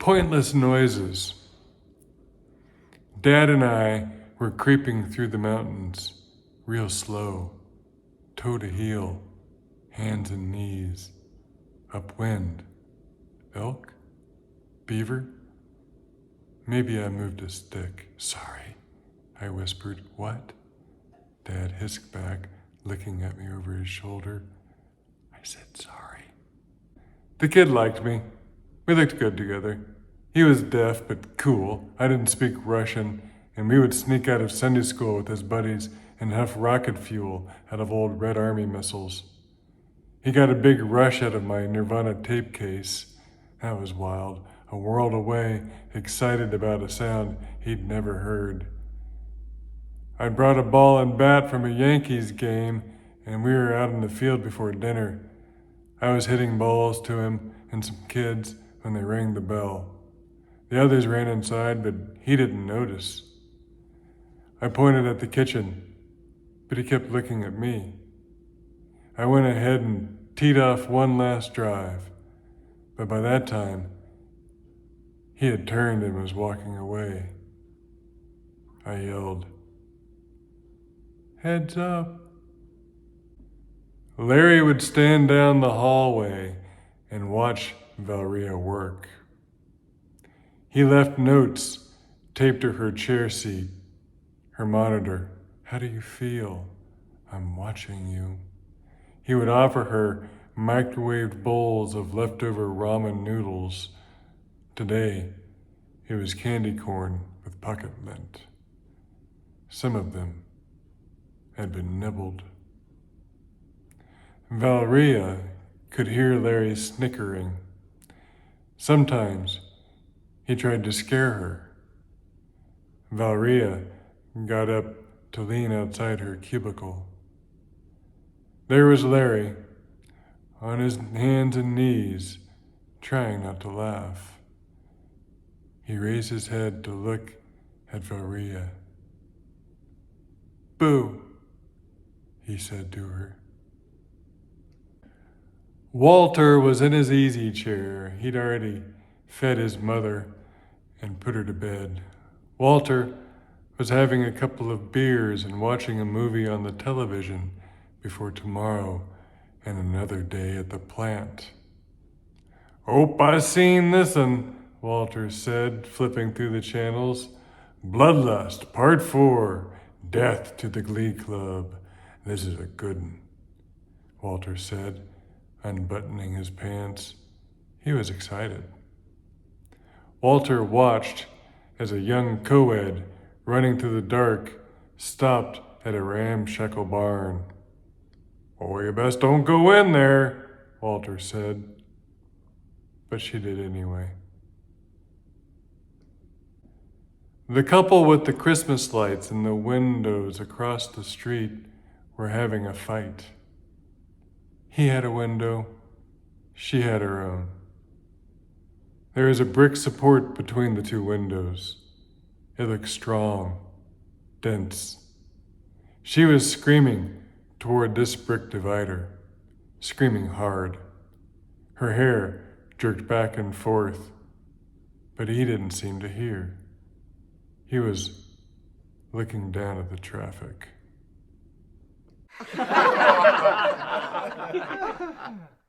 Pointless noises. Dad and I were creeping through the mountains, real slow, toe to heel, hands and knees, upwind. Elk? Beaver? Maybe I moved a stick. Sorry, I whispered. What? Dad hissed back, looking at me over his shoulder. I said sorry. The kid liked me. We looked good together. He was deaf but cool. I didn't speak Russian, and we would sneak out of Sunday school with his buddies and huff rocket fuel out of old Red Army missiles. He got a big rush out of my Nirvana tape case. That was wild. A world away, excited about a sound he'd never heard. I brought a ball and bat from a Yankees game, and we were out in the field before dinner. I was hitting balls to him and some kids when they rang the bell. The others ran inside, but he didn't notice. I pointed at the kitchen, but he kept looking at me. I went ahead and teed off one last drive, but by that time, he had turned and was walking away. I yelled, "Heads up." Larry would stand down the hallway and watch Valeria work. He left notes taped to her chair seat, her monitor. How do you feel? I'm watching you. He would offer her microwaved bowls of leftover ramen noodles. Today, it was candy corn with pocket lint. Some of them had been nibbled. Valeria could hear Larry snickering. Sometimes he tried to scare her. Valeria got up to lean outside her cubicle. There was Larry, on his hands and knees, trying not to laugh. He raised his head to look at Valeria. "Boo," he said to her. Walter was in his easy chair. He'd already fed his mother and put her to bed. Walter was having a couple of beers and watching a movie on the television before tomorrow and another day at the plant. "Hope I seen this'n," Walter said, flipping through the channels. "Bloodlust, Part 4, Death to the Glee Club. This is a good one," Walter said, unbuttoning his pants. He was excited. Walter watched as a young co-ed running through the dark stopped at a ramshackle barn. "Oh, you best don't go in there," Walter said. But she did anyway. The couple with the Christmas lights in the windows across the street were having a fight. He had a window, she had her own. There is a brick support between the two windows. It looked strong, dense. She was screaming toward this brick divider, screaming hard. Her hair jerked back and forth, but he didn't seem to hear. He was looking down at the traffic.